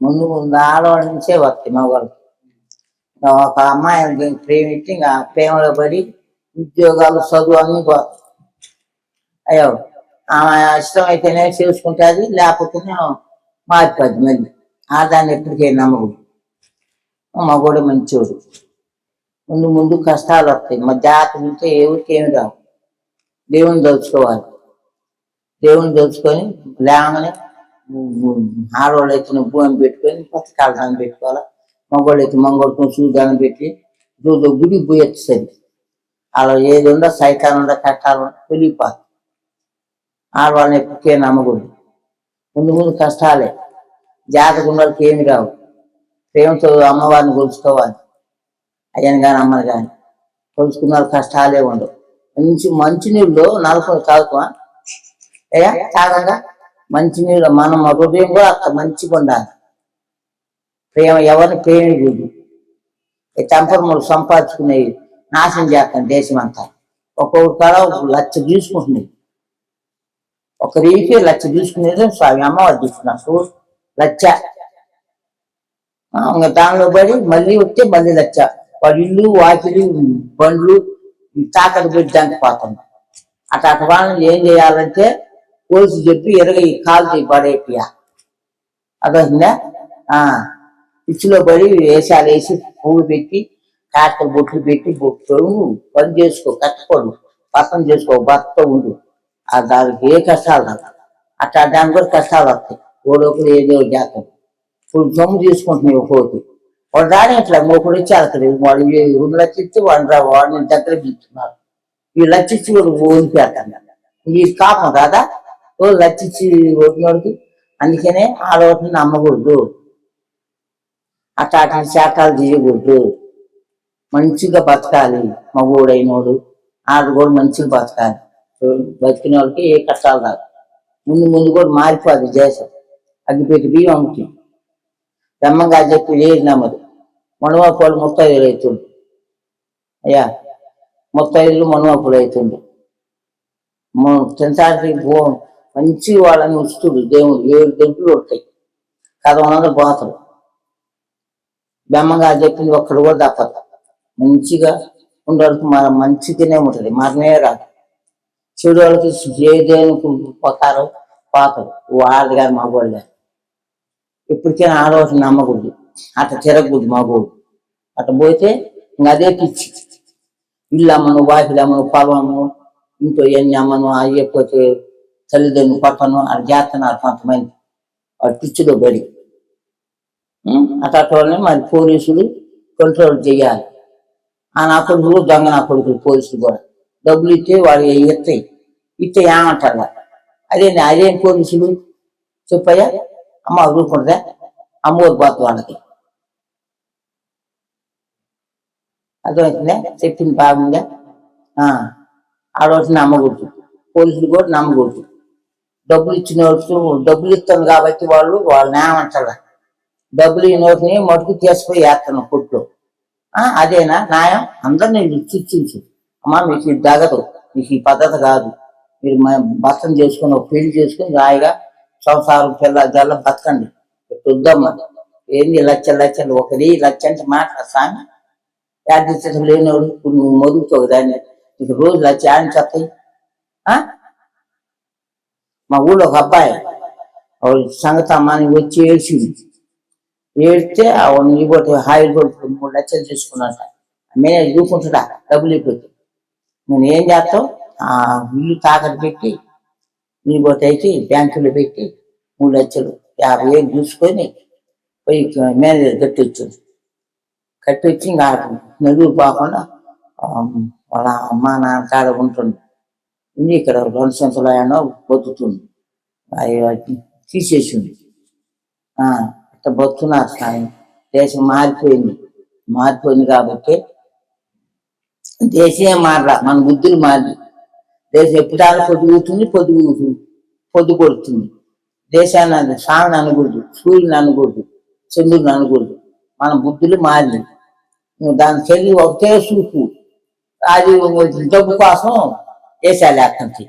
ముందు ముందు ఆడవాళ్ళ నుంచే వస్తాయి మగవాళ్ళకి. ఒక అమ్మాయిని ప్రేమించి ఇంకా ప్రేమలో పడి ఉద్యోగాలు చదువు అన్నీ పోతాయి. అయ్యో ఆమె ఇష్టమైతేనే చేసుకుంటుంది, లేకపోతే మారిపోద్ది. మళ్ళీ ఆదాన్ని ఎప్పటికీ నమ్మకూడదు. మగోడు మంచోడు. ముందు ముందు కష్టాలు వస్తాయి. మా జాతర ఉంటే ఎవరికి ఏమి రావు. దేవుని దలుచుకోవాలి. దేవుని దలుచుకొని లేమని ఆడవాళ్ళు అయితే భూమి పెట్టుకొని పచ్చకాల దాన్ని పెట్టుకోవాలి. మగవాళ్ళు అయితే మంగళం చూదాన్ని పెట్టి రోజు గుడికి పోయి వచ్చేది. అలా ఏది ఉందో సైతాన్ ఉందో కష్టాలు ఉందో వెళ్ళిపోతుంది. ఆడవాళ్ళని ఎప్పటికే నమ్మకూడదు. ముందు ముందు కష్టాలే. జాతక వాళ్ళకి ఏమి రావు. ప్రేమతో అమ్మవారిని కొలుచుకోవాలి. అయ్యని కానీ అమ్మని కానీ కొలుచుకున్న వాళ్ళు కష్టాలే ఉండవు. మంచినీళ్ళు నలుపుని తాగుతామా? అయ్యా తాగంగా మంచినీళ్ళు మనం హృదయం కూడా అంత మంచిగా ఉండాలి. ప్రేమ ఎవరిని ప్రేమికూడదు. చంపరములు సంపాదించుకునేవి నాశనం చేస్తాం దేశం అంతా. ఒక్కొక్క కాడ లచ్చ తీసుకుంటున్నాయి. ఒక రీకి లచ్చ తీసుకునేది స్వామి అమ్మవారు తీసుకున్నారు. లచ్చ ఇంకా దానిలో పడి మళ్ళీ వస్తే మళ్ళీ లచ్చ. వాడు ఇల్లు వాకిలి బండ్లు తాకట్టు పెట్టి దానికి పోతుంది. అట్లా వాళ్ళని ఏం చేయాలంటే పోలీసు చెప్పి ఈ కాలు పడేపియా. అదొందా పిచ్చిలో పడి వేషాలు వేసి పువ్వులు పెట్టి కాస్త బొట్లు పెట్టి బొట్టు పని చేసుకో, కష్టపడు, పక్కన చేసుకో, భర్త ఉండు. దానికి ఏ కష్టాలు రాదు. అట్లా దానికి కూడా కష్టాలు వస్తాయి. ఓడొకరు ఏదో చేస్తాం. ఇప్పుడు జమ్ము తీసుకుంటున్నాయి పోతే వాడు రాని ఇట్లా ఒకడు వచ్చి అడగలేదు. వాడు 2 లక్షలు ఇచ్చి వాడిని దగ్గరకు ఇస్తున్నారు. ఈ లచ్చిచ్చి వాడు ఓడిపోతాను. ఈ కాపం కాదా లచ్చిచ్చి ఓడినోడికి. అందుకనే ఆడవాటిని నమ్మకూడదు. అట్లా శాఖలు చేయకూడదు. మంచిగా బతకాలి. మగోడైనోడు ఆడు కూడా మంచిగా బతకాలి. బతికిన వాళ్ళకి ఏ కష్టాలు రాదు. ముందు ముందు కూడా మారిపోదు దేశం. అగ్గిపెట్టి బియ్యం అమ్ముతుంది. బ్రహ్మంగా చెప్పి లేదు నమ్మదు. మనువాపులు 35 అవుతుండు. అయ్యా 35 మనువాపులు అవుతుండు. తినటానికి మంచి వాళ్ళని ఉంచుతుడు దేవుడు. 7 గంటలు ఉంటాయి. కథ పోతాడు. బ్రహ్మంగా చెప్పింది ఒక్కడు కూడా తప్పదు. మంచిగా ఉండడానికి మనం మంచిగానే ఉంటుంది. మరణే రాదు. చెడు వాళ్ళకి ఏ దేవునికి పోతారో పోతాడు. వాళ్ళది కానీ మగవాళ్ళు ఎప్పటికైనా ఆడవాళ్ళని నమ్మకూడదు. అట్లా తిరగకూడదు మగోడు. అట్లా పోతే ఇంకా అదే పిచ్చి. ఇల్లు అమ్మను, వాకిలు అమ్మను, పొలము, ఇంట్లో ఎన్ని అమ్మను, అయ్యకపోతే తల్లిదండ్రులు పక్కను అది చేస్తున్నారు కొంతమంది. వాడు పిచ్చిలో పడి అట్లా మరి పోలీసులు కంట్రోల్ చేయాలి. నా కొడుకులు దొంగ నా కొడుకులు పోలీసులు కూడా డబ్బులు ఇస్తే వాడు ఇస్తే ఏమంటారు. అదేం పోలీసులు చెప్పయ్యా. అమ్మ రూపుంటుందా? అమ్మోరు పోతుంది వాళ్ళకి. అర్థమవుతుందా? చెప్పింది బాగుందా? ఆడవాళ్ళని నమ్మకూడదు. పోలీసులు కూడా నమ్మకూడదు. డబ్బులు ఇచ్చిన వాళ్ళు డబ్బులు ఇస్తాను కాబట్టి వాళ్ళని ఏమంటారు. డబ్బులు ఈ నోటిని మటుకు తీసుకుపోయి వేస్తాను కొట్లో. అదేనా న్యాయం? అందరినీ చర్చించు. అమ్మా మీకు ఇది తగదు, మీకు ఈ పద్ధతి కాదు. మీరు భర్తను చేసుకుని ఒక పెళ్లి చేసుకుని రాయిగా సంసారం పిల్ల జల్ల బతకండి. వద్దమ్మా ఏంది లక్షలు ఒకరి లక్ష అంటే మాట్లాడు సామి. యాదృష్టం లేనివాడు ఇప్పుడు నువ్వు మొదుగుతావు దాన్ని. నీకు రోజు లక్ష అని చెప్తాయి. మా ఊళ్ళో ఒక అబ్బాయి సంగతి అమ్మాని వచ్చి ఏడితే నీ పోతే హాయిల్ కొడుకు 3 లక్షలు తీసుకున్నట్ట. మేనే చూసుకుంటున్నా డబ్బులు అయిపోతే నేను ఏం చేస్తావు? ఇల్లు తాకట్టు పెట్టి నీ పోతే అయితే బ్యాంకులో పెట్టి 3 లక్షలు 50,000 చూసుకొని పోయి మేనేజర్ కట్టొచ్చి ఇంకా నలుగురు పోకుండా వాళ్ళ అమ్మ నాన్న కాడ ఉంటుంది. ఇక్కడ 2 సంవత్సరాలు అయినా బతుకుతుంది. తీసేసింది. అట్లా బతుకున్నారు సాయం. దేశం మారిపోయింది కాబట్టి దేశమే మారలా, మన బుద్ధులు మారి. దేశం ఎప్పుడు పొద్దు కొడుతుంది. దేశాన్ని స్వామిని అనకూడదు, సూర్యుని అనకూడదు, చంద్రుని అనకూడదు. మన బుద్ధులు మారి దాని చెల్లి ఒకటే చూపు. అది డబ్బు కోసం దేశాలు ఎక్కడి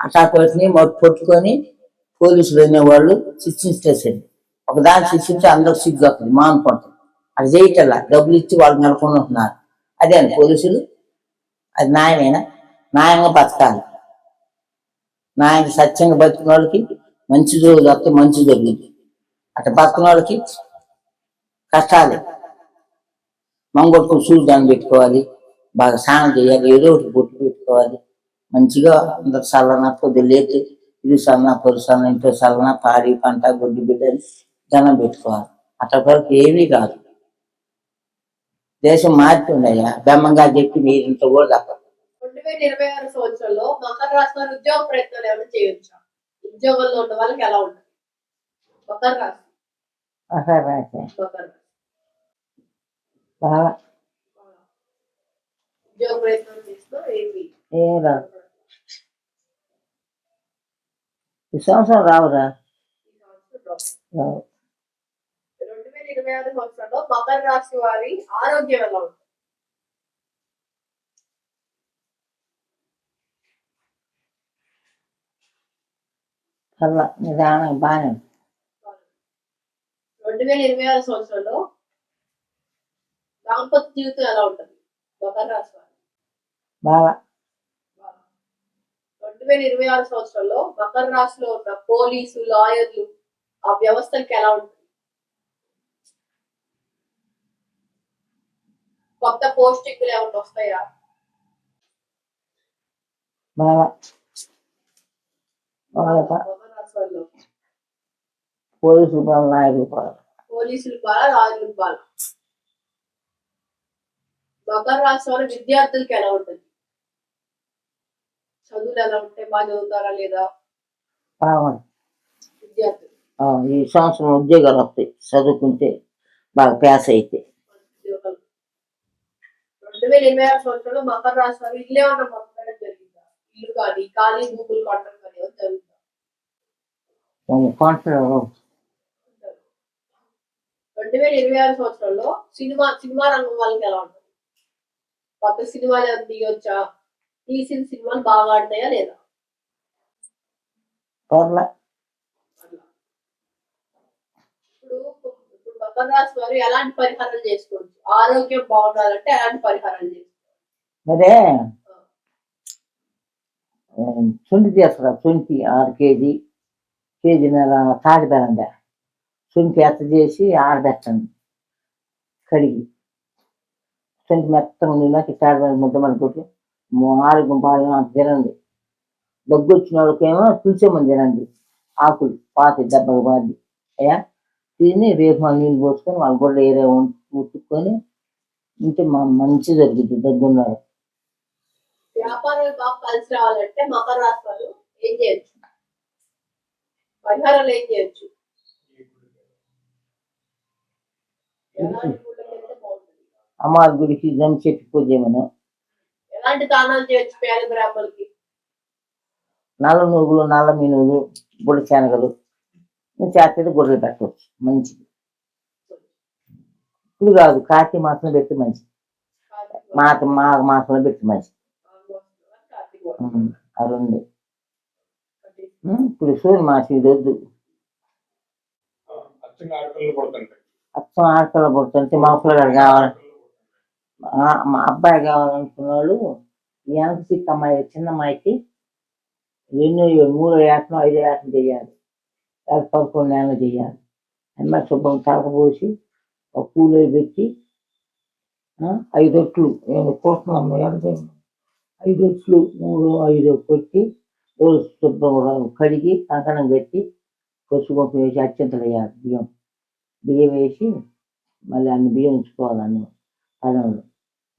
అట్లా కొట్టుకొని పోలీసులు అనేవాళ్ళు శిక్షించేసేది. ఒకదాన్ని శిక్షించి అందరూ సిగ్గు వస్తుంది మానుకుంటాం. అది చేయటల్లా డబ్బులు ఇచ్చి వాళ్ళు నెలకొంటున్నారు. అదే అండి పోలీసులు. అది న్యాయమేనా? న్యాయంగా బతకాలి. న్యాయంగా సత్యంగా బతికిన వాళ్ళకి మంచి రోజులు వస్తే మంచి జరుగుతుంది. అట్లా బతికిన వాళ్ళకి కష్టాలే. మంగొట్టుకుని సూర్యుదాన్ని పెట్టుకోవాలి, బాగా స్నానం చేయాలి, ఏదో ఒకటి బొట్టు పెట్టుకోవాలి. మంచిగా అందరు చల్లన పొద్దు లేచి ఇది చల్లన పొద్దు చల్లన ఇంట్లో చల్లన పాడి పంట గొడ్డు బిడ్డని దండం పెట్టుకోవాలి. అట్లా వరకు ఏమీ కాదు. దేశం మారుతుందయ్యా. బెమ్మంగా చెప్పి మీరింత కూడా తప్ప 2026 సంవత్సరంలో మకర రాశి వారు ఉద్యోగ ప్రయత్నాలు ఏమైనా చేయొచ్చా? ఉద్యోగంలో ఉన్న వాళ్ళకి ఎలా ఉంటుంది? మకర రాశి ఉద్యోగ ప్రయత్నాలు చేసినా ఏం రాదు. ఈ సంవత్సరం రావురా. 2026 సంవత్సరంలో మకర రాశి వారి ఆరోగ్యం ఎలా ఉంటుంది? నిదానం బాగానే. 2026 సంవత్సరంలో దాంపత్య జీవితం ఎలా ఉంటుంది మకర రాశి వారి? బాగా. 2026 సంవత్సరంలో మకర రాశిలో ఉన్న పోలీసు, లాయర్లు ఆ వ్యవస్థలకి ఎలా ఉంటుంది? కొత్త పోస్టింగ్లు ఏమైనా వస్తాయా? బాగా. పోలీసులు బాగా, లాయర్లు బాగా. పోలీసులు బాగా, లాయర్లు బాగా. మకర రాశి వారి విద్యార్థులకి ఎలా ఉంటుంది? చదువులు ఎలా ఉంటాయి? బాగా చదువుతారా లేదా? బాగుంది. విద్యార్థులు ఈ సంవత్సరం ఉద్యోగాలు వస్తాయి చదువుకుంటే, బాగా ప్యాస్ అయితే. 2026 సంవత్సరంలో మకర రాశి వారు ఇల్లు ఏమన్నా పొందడం జరిగిందా? ఇల్లు కానీ ఖాళీ భూములు కొట్టడం కానీ జరుగుతుందా? 2026 సంవత్సరంలో సినిమా రంగం వాళ్ళకి ఎలా ఉంటుంది? కొత్త సినిమాలు ఏమైనా తీయొచ్చా? తీసిన సినిమాలు బాగా ఆడతాయా లేదా? ఇప్పుడు మకర రాశి వారు ఎలాంటి పరిహారాలు చేసుకోవచ్చు? ఆరోగ్యం బాగుండాలంటే ఎలాంటి పరిహారాలు చేసుకోవచ్చు? అదే శుంఠి చేస్తారా? శుంఠి 6 కేజీన్నర తాటి బెల్లంద శుంఠి ఎత్త చేసి ఆరబెట్టండి, కడిగి శుంఠి మెత్తగా ఉండేలాకి తాటి బెల్లం ముద్ద మన కొట్టి ఆరోగ్యం బాగా తినండి. దగ్గు వచ్చిన వాళ్ళకేమో తులసేమని తినండి, ఆకులు పాతి దెబ్బలు బాది అయ్యా. తిని రేపు మన నీళ్ళు పోసుకొని వాళ్ళ గొడ్డ ఏరియా ఉట్టుకొని ఉంటే మంచి జరుగుతుంది దగ్గున్నారు. వ్యాపారాలు బాగా కలిసి రావాలంటే మకర రాశి వాళ్ళు ఏం చేయొచ్చు? పరిహారాలు ఏం చేయొచ్చు? అమ్మవారి గుడికి జమ్ చెప్పి పూజ చేయమను. ఎలాంటి దానాలు చేయొచ్చు పేద బ్రాహ్మణులకి? నల్ల నువ్వులు, నల్ల మినువులు, బుడ్డ శనగలు చేస్తే గొర్రెలు పెట్టవచ్చు. మంచిది. ఇప్పుడు కాదు, కార్తీక మాసంలో పెట్టి మంచిది. మాఘ మాసంలో పెట్టి మంచిది. అరుంది. ఇప్పుడు సూర్య మాసం ఇది వద్దు. అచ్చం ఆడపిల్ల పుడుతుంటే మా పిల్లగాడు కావాలి, మా అబ్బాయి కావాలనుకున్న వాళ్ళు వెనక సిక్ అమ్మాయి చిన్న అమ్మాయికి 3 ఏటం 5 ఏటం చేయాలి, 11 నెలలు చేయాలి. అమ్మాయి శుభ్రం తలకపోసి ఒక పూలు పెట్టి 5 ఒట్లు నేను కోస్తున్నాము. 5 ఒట్లు 3 5 కొట్టి రోజు శుభ్రం కడిగి కంకణం కట్టి పసుపు వేసి అత్యంతలు వేయాలి. బియ్యం వేసి మళ్ళీ అన్ని బియ్యం ఉంచుకోవాలి. అన్ని పదంలో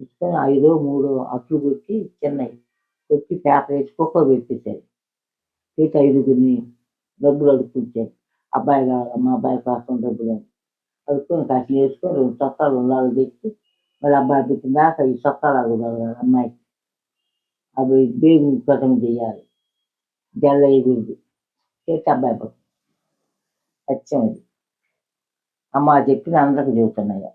ఉంచుకొని 5 3 అట్లు కొట్టి చిన్నవి కొట్టి పేపర్ వేసి కుక్క పెట్టేసారు. పెట్టి 5గురిని డబ్బులు అడుక్కుంటారు. అబ్బాయి కావాలి, మా అబ్బాయి కోసం డబ్బులు అని అడుక్కొని కాసిన వేసుకొని 2 చొక్కాలు ఉండాలి పెట్టి మళ్ళీ అబ్బాయి పెట్టిన దాకా ఈ చొక్కాలు అడుగుతారు అమ్మాయికి. అవి బేగు కథం చేయాలి, జల్ల ఎగురుది చేస్తే అబ్బాయి పట్టు సత్యం. ఇది అమ్మ చెప్పింది అందరికి చెబుతున్నాయా.